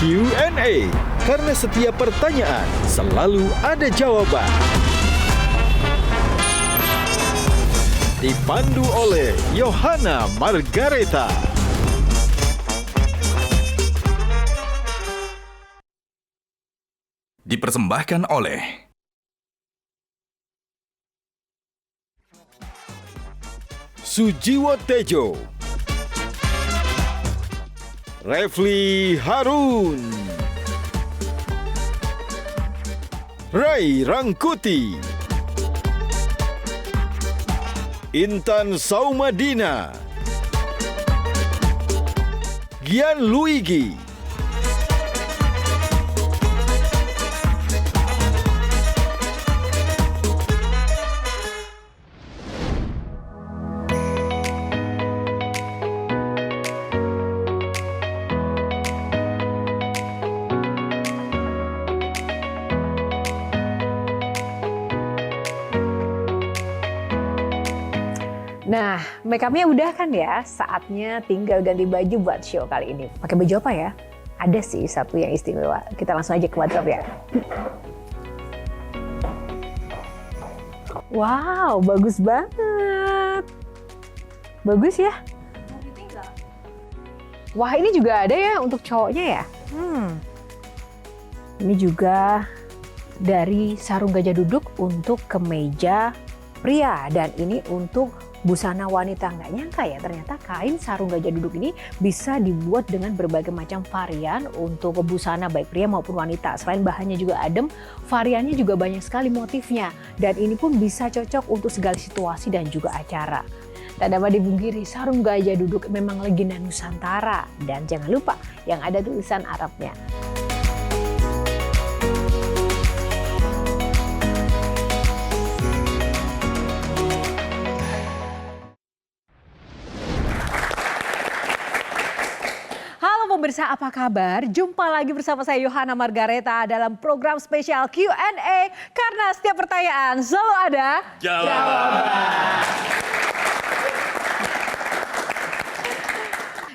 Q&A, karena setiap pertanyaan selalu ada jawaban. Dipandu oleh Yohana Margareta. Dipersembahkan oleh Sujiwo Tejo, Refli Harun, Rai Rangkuti, Intan Saumadina, Gian Luigi, Nah, make up-nya udah kan ya? Saatnya tinggal ganti baju buat show kali ini. Pakai baju apa ya? Ada sih satu yang istimewa. Kita langsung aja ke wardrobe ya. Wow, bagus banget. Bagus ya? Wah, ini juga ada ya untuk cowoknya ya? Ini juga dari sarung gajah duduk untuk kemeja pria. Dan ini untuk busana wanita. Nggak nyangka ya, ternyata kain sarung gajah duduk ini bisa dibuat dengan berbagai macam varian untuk busana baik pria maupun wanita. Selain bahannya juga adem, variannya juga banyak sekali motifnya. Dan ini pun bisa cocok untuk segala situasi dan juga acara. Tak dapat dipungkiri, sarung gajah duduk memang legenda Nusantara. Dan jangan lupa yang ada tulisan Arabnya. Pemirsa, apa kabar? Jumpa lagi bersama saya Yohana Margareta dalam program spesial Q&A, karena setiap pertanyaan selalu ada jawaban.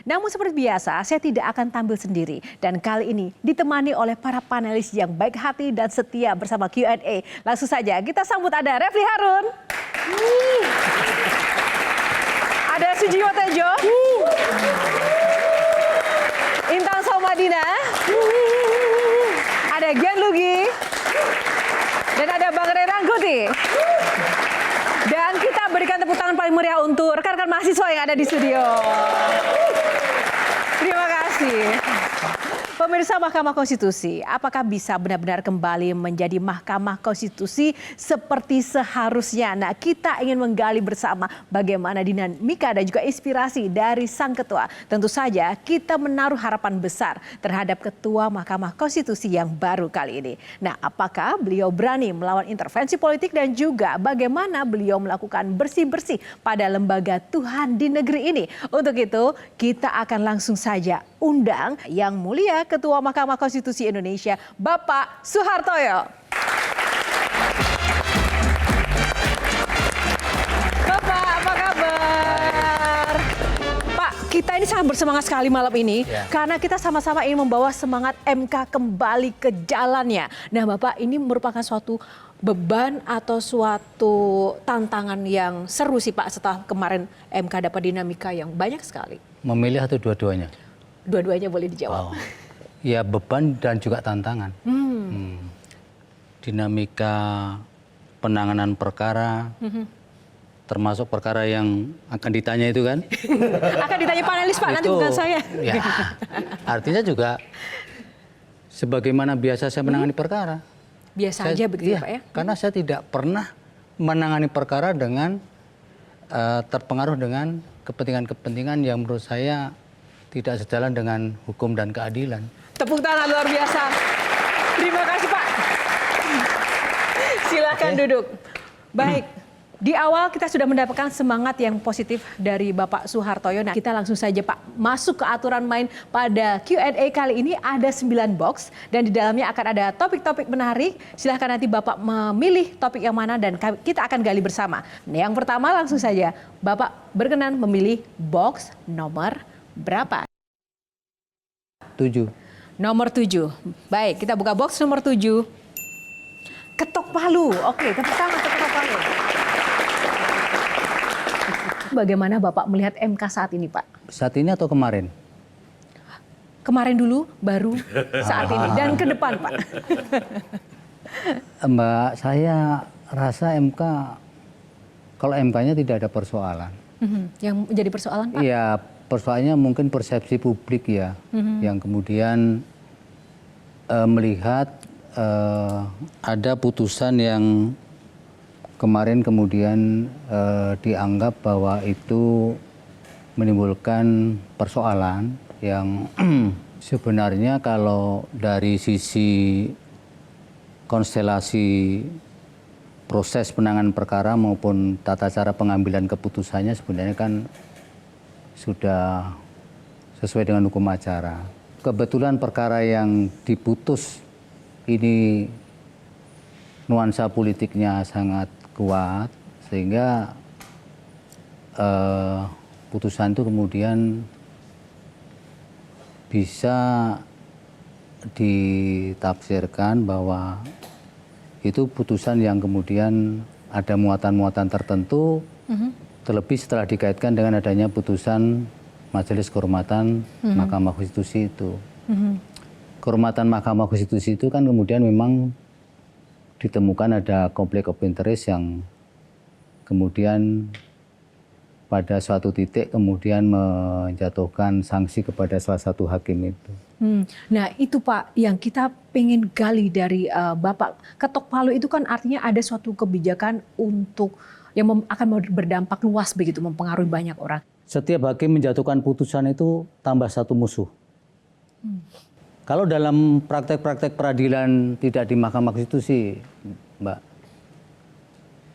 Namun seperti biasa, saya tidak akan tampil sendiri. Dan kali ini ditemani oleh para panelis yang baik hati dan setia bersama Q&A. Langsung saja kita sambut, ada Refli Harun. Ada Sujiwo Tejo. Intan Saumadina, ada Gian Luigi, dan ada Bang Rai Rangkuti. Dan kita berikan tepuk tangan paling meriah untuk rekan-rekan mahasiswa yang ada di studio. Terima kasih. Pemirsa Mahkamah Konstitusi, apakah bisa benar-benar kembali menjadi Mahkamah Konstitusi seperti seharusnya? Nah, kita ingin menggali bersama bagaimana dinamika dan juga inspirasi dari sang ketua. Tentu saja kita menaruh harapan besar terhadap ketua Mahkamah Konstitusi yang baru kali ini. Nah, apakah beliau berani melawan intervensi politik dan juga bagaimana beliau melakukan bersih-bersih pada lembaga Tuhan di negeri ini? Untuk itu, kita akan langsung saja undang yang mulia Ketua Mahkamah Konstitusi Indonesia, Bapak Soehartoyo. Bapak, apa kabar? Pak, kita ini sangat bersemangat sekali malam ini karena kita sama-sama ingin membawa semangat MK kembali ke jalannya. Nah, Bapak, ini merupakan suatu beban atau suatu tantangan yang seru sih Pak, setelah kemarin MK dapat dinamika yang banyak sekali. Memilih atau dua-duanya? Dua-duanya boleh dijawab. Ya, beban dan juga tantangan. Dinamika penanganan perkara, termasuk perkara yang akan ditanya itu kan? Akan ditanya panelis Pak, nanti bukan saya. Ya, artinya juga sebagaimana biasa saya menangani perkara. Biasa aja begitu ya, Pak ya? Karena saya tidak pernah menangani perkara dengan terpengaruh dengan kepentingan-kepentingan yang menurut saya tidak sejalan dengan hukum dan keadilan. Tepuk tangan luar biasa. Terima kasih Pak. Silakan duduk. Baik, di awal kita sudah mendapatkan semangat yang positif dari Bapak Soehartoyo. Nah, kita langsung saja Pak masuk ke aturan main pada Q&A kali ini. Ada 9 box dan di dalamnya akan ada topik-topik menarik. Silahkan nanti Bapak memilih topik yang mana dan kita akan gali bersama. Nah, yang pertama langsung saja Bapak berkenan memilih box nomor berapa? 7. Nomor 7. Baik, kita buka box nomor 7. Ketok palu. Oke, tepuk tangan untuk ketok palu. Bagaimana Bapak melihat MK saat ini, Pak? Saat ini atau kemarin? Kemarin dulu, baru saat ini, dan ke depan, Pak. Mbak, saya rasa MK, kalau MK-nya tidak ada persoalan. Yang menjadi persoalan, Pak? Iya, persoalannya mungkin persepsi publik ya, yang kemudian melihat ada putusan yang kemarin kemudian dianggap bahwa itu menimbulkan persoalan yang sebenarnya kalau dari sisi konstelasi proses penanganan perkara maupun tata cara pengambilan keputusannya sebenarnya kan sudah sesuai dengan hukum acara. Kebetulan perkara yang diputus ini nuansa politiknya sangat kuat sehingga putusan itu kemudian bisa ditafsirkan bahwa itu putusan yang kemudian ada muatan-muatan tertentu, terlebih setelah dikaitkan dengan adanya putusan Majelis Kehormatan Mahkamah Konstitusi itu. Kehormatan Mahkamah Konstitusi itu kan kemudian memang ditemukan ada konflik of interest yang kemudian pada suatu titik kemudian menjatuhkan sanksi kepada salah satu hakim itu. Nah itu Pak yang kita pengen gali dari Bapak. Ketok palu itu kan artinya ada suatu kebijakan untuk yang akan berdampak luas begitu, mempengaruhi banyak orang. Setiap hakim menjatuhkan putusan itu tambah satu musuh. Kalau dalam praktek-praktek peradilan tidak di Mahkamah Konstitusi, Mbak,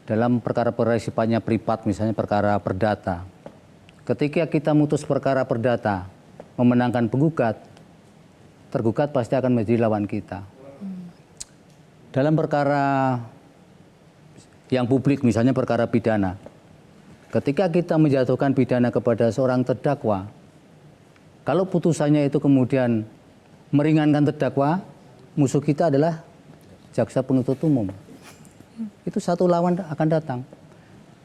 dalam perkara-perkara sifatnya privat, misalnya perkara perdata, ketika kita mutus perkara perdata, memenangkan penggugat, tergugat pasti akan menjadi lawan kita. Dalam perkara yang publik, misalnya perkara pidana, ketika kita menjatuhkan pidana kepada seorang terdakwa, kalau putusannya itu kemudian meringankan terdakwa, musuh kita adalah jaksa penuntut umum. Itu satu lawan akan datang.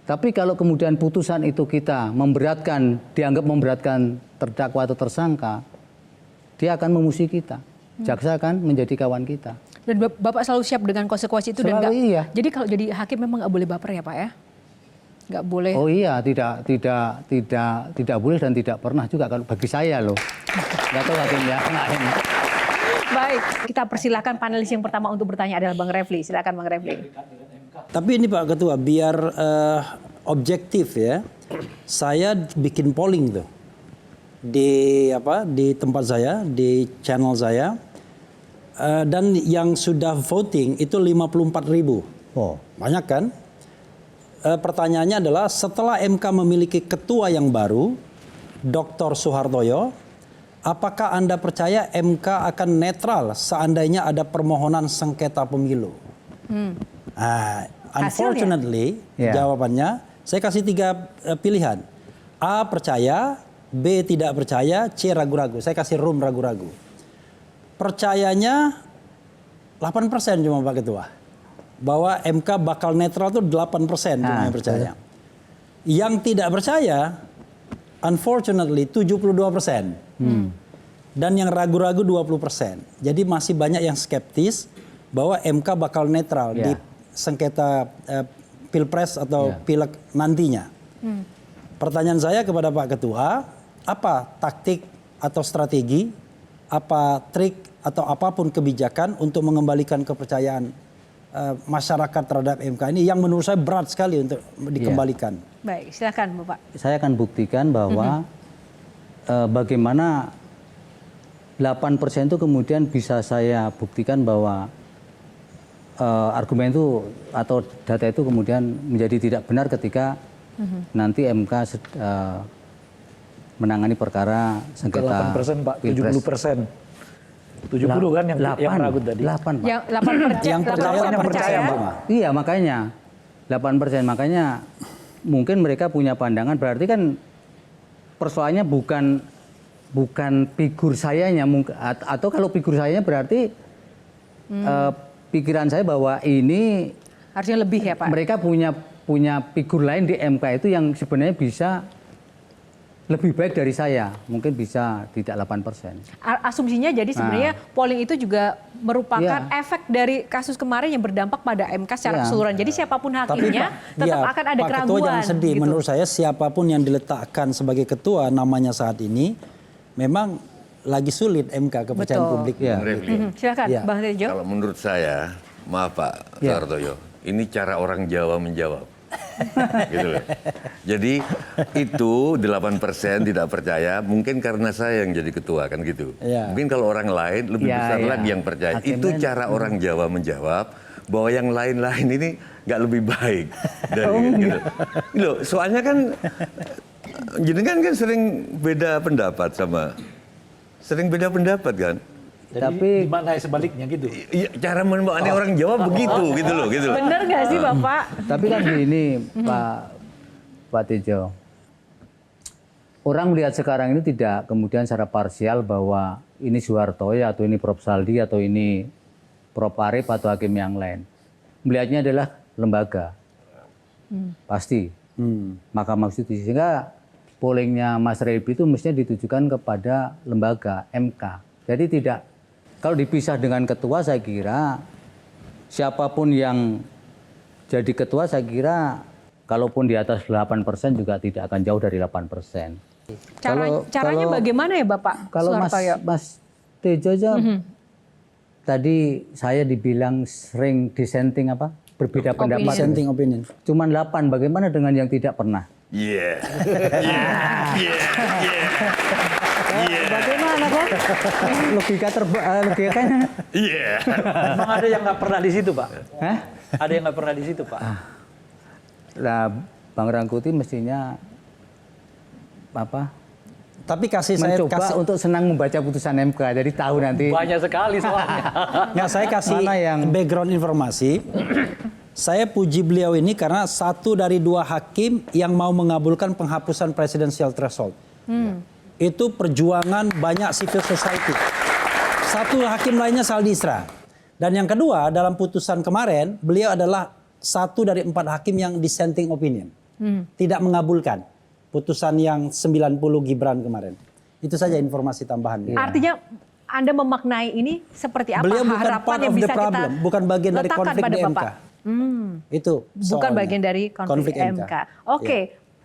Tapi kalau kemudian putusan itu kita memberatkan, dianggap memberatkan terdakwa atau tersangka, dia akan memusuhi kita. Jaksa akan menjadi kawan kita. Dan Bapak selalu siap dengan konsekuensi itu. Selalu, dan iya. Jadi kalau jadi hakim memang nggak boleh baper ya Pak ya? Nggak boleh. Oh iya, tidak boleh dan tidak pernah juga kalau bagi saya loh. Nggak tahu hakim ya, lain. Baik, kita persilakan panelis yang pertama untuk bertanya adalah Bang Refli. Silakan Bang Refli. Tapi ini Pak Ketua, biar objektif ya, saya bikin polling tuh di tempat saya, di channel saya, dan yang sudah voting itu 54.000. Oh, banyak kan? Pertanyaannya adalah setelah MK memiliki ketua yang baru, Dr. Soehartoyo, apakah Anda percaya MK akan netral seandainya ada permohonan sengketa pemilu? Unfortunately, jawabannya saya kasih 3 pilihan. A percaya, B tidak percaya, C ragu-ragu. Saya kasih room ragu-ragu. Percayanya 8% cuma Pak Ketua. Bahwa MK bakal netral itu 8% cuma yang percaya. Yang tidak percaya, unfortunately 72%. Dan yang ragu-ragu 20%. Jadi masih banyak yang skeptis bahwa MK bakal netral di sengketa pilpres atau pileg nantinya. Pertanyaan saya kepada Pak Ketua, apa taktik atau strategi, apa trik atau apapun kebijakan untuk mengembalikan kepercayaan masyarakat terhadap MK ini yang menurut saya berat sekali untuk dikembalikan. Baik, silakan Bapak. saya akan buktikan bahwa bagaimana 8% itu kemudian bisa saya buktikan bahwa argumen itu atau data itu kemudian menjadi tidak benar ketika nanti MK menangani perkara sengketa 8% Pak, Pilpres. 70%. 70 kan yang ragu tadi. 8, Pak. Yang percaya, Pak. Iya, makanya 8%. Makanya mungkin mereka punya pandangan berarti kan persoalannya bukan bukan figur sayanya atau kalau figur sayanya berarti pikiran saya bahwa ini Harusnya lebih ya Pak? mereka punya figur lain di MK itu yang sebenarnya bisa lebih baik dari saya, mungkin bisa tidak 8%. Asumsinya jadi sebenarnya polling itu juga merupakan Iya. efek dari kasus kemarin yang berdampak pada MK secara Iya. keseluruhan. Jadi siapapun hakimnya tetap akan ada Pak keraguan. Ketua jangan sedih. gitu. Menurut saya siapapun yang diletakkan sebagai ketua namanya saat ini memang lagi sulit MK kepercayaan Betul. publik. Iya. Silakan Iya. Bang Tejo. Kalau menurut saya, maaf Pak Ya. Soehartojo, ini cara orang Jawa menjawab. Gitu loh. Jadi itu 8% tidak percaya, mungkin karena saya yang jadi ketua kan gitu. Ya. Mungkin kalau orang lain lebih Ya, besar ya. lagi yang percaya. Hakimnya- Itu cara orang Jawa menjawab bahwa yang lain-lain ini nggak lebih baik dari gitu. Loh, soalnya kan jenengan kan sering beda pendapat kan. Jadi Tapi- gimana sebaliknya gitu? Iya, cara membawaannya orang Jawa begitu gitu loh. Bener nggak sih Bapak? Tapi kan gini, Pak Tejo. Orang melihat sekarang ini tidak kemudian secara parsial bahwa ini Soehartojo atau ini Prof. Saldi atau ini Prof. Arif atau hakim yang lain. Melihatnya adalah lembaga. Pasti. Mahkamah Konstitusi. Sehingga pollingnya Mas Rebi itu mestinya ditujukan kepada lembaga MK. Jadi tidak, kalau dipisah dengan ketua saya kira siapapun yang jadi ketua saya kira kalaupun di atas 8% juga tidak akan jauh dari 8%. Caranya bagaimana ya Bapak Kalau Soehartojo? Mas Tejo aja tadi saya dibilang sering dissenting apa? Berbeda pendapat. Dissenting opinion. Cuman 8, bagaimana dengan yang tidak pernah? Iya. Bagaimana kan? Logikanya. Iya. Memang ada yang nggak pernah di situ Pak? Hah? Ada yang nggak pernah di situ Pak? Nah, Bang Rangkuti mestinya apa? Tapi Mencoba untuk senang membaca putusan MK, jadi tahu nanti. Banyak sekali soalnya. Nggak, saya kasih Mana yang- background informasi. Saya puji beliau ini karena satu dari 2 hakim yang mau mengabulkan penghapusan presidensial threshold. Itu perjuangan banyak civil society. Satu hakim lainnya Saldi Isra. Dan yang kedua dalam putusan kemarin beliau adalah satu dari 4 hakim yang dissenting opinion. Tidak mengabulkan putusan yang 90 Gibran kemarin. Itu saja informasi tambahan. Artinya Anda memaknai ini seperti apa? Beliau bukan Harapan part yang of the bisa kita problem, bukan bagian dari letakkan konflik pada di Bapak? MK. Itu Bukan soalnya. bagian dari konflik MK. Oke.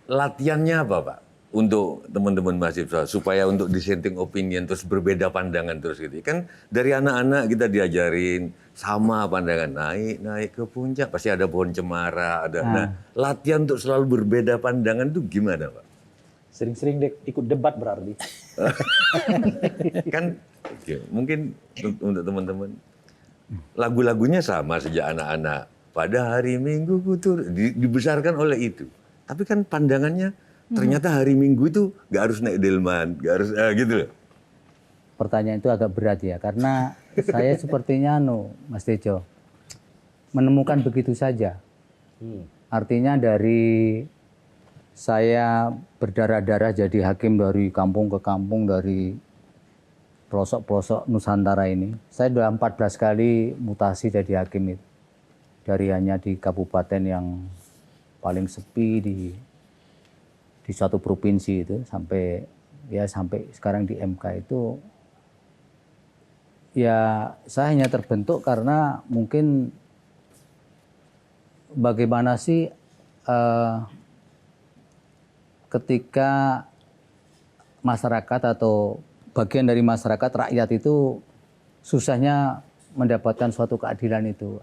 Latihannya apa Pak? Untuk teman-teman mahasiswa supaya untuk dissenting opinion terus berbeda pandangan terus gitu. Kan dari anak-anak kita diajarin sama pandangan naik ke puncak pasti ada pohon cemara ada. Nah, latihan untuk selalu berbeda pandangan itu gimana Pak? Sering-sering ikut debat berarti. Kan oke, mungkin untuk teman-teman lagu-lagunya sama sejak anak-anak. Pada hari Minggu kutur dibesarkan oleh itu. Tapi kan pandangannya ternyata hari Minggu itu nggak harus naik delman, nggak harus gitu loh. Pertanyaan itu agak berat ya, karena saya sepertinya Mas Tejo menemukan begitu saja. Artinya dari saya berdarah-darah jadi hakim dari kampung ke kampung, dari pelosok-pelosok Nusantara ini. Saya sudah 14 kali mutasi jadi hakim itu. Dari hanya di kabupaten yang paling sepi di suatu provinsi itu sampai sekarang di MK itu ya saya hanya terbentuk karena mungkin bagaimana sih ketika masyarakat atau bagian dari masyarakat rakyat itu susahnya mendapatkan suatu keadilan itu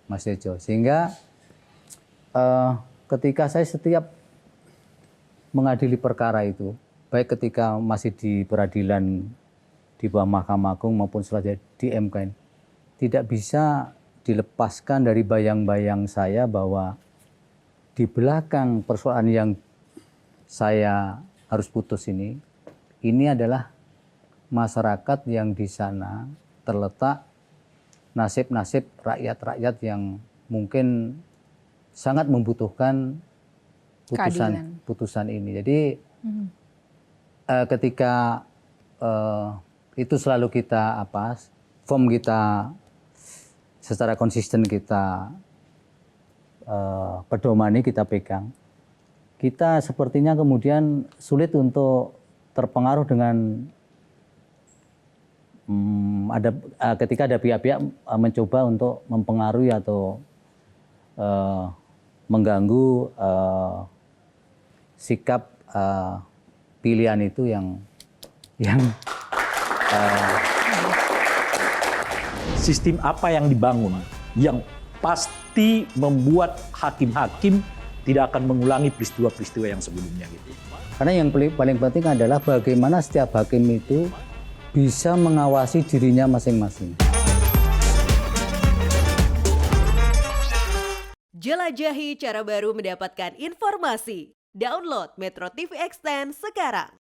Mas Tejo, sehingga ketika saya setiap mengadili perkara itu, baik ketika masih di peradilan di bawah Mahkamah Agung maupun setelah di MK ini, tidak bisa dilepaskan dari bayang-bayang saya bahwa di belakang persoalan yang saya harus putus ini adalah masyarakat yang di sana terletak nasib-nasib rakyat-rakyat yang mungkin sangat membutuhkan putusan ini. Jadi ketika itu selalu kita form kita secara konsisten kita pedomani, kita pegang. Kita sepertinya kemudian sulit untuk terpengaruh dengan ketika ada pihak-pihak mencoba untuk mempengaruhi atau mengganggu sikap pilihan itu yang Sistem apa yang dibangun yang pasti membuat hakim-hakim tidak akan mengulangi peristiwa-peristiwa yang sebelumnya gitu. karena yang paling penting adalah bagaimana setiap hakim itu bisa mengawasi dirinya masing-masing. Jelajahi cara baru mendapatkan informasi. Download Metro TV Extend sekarang.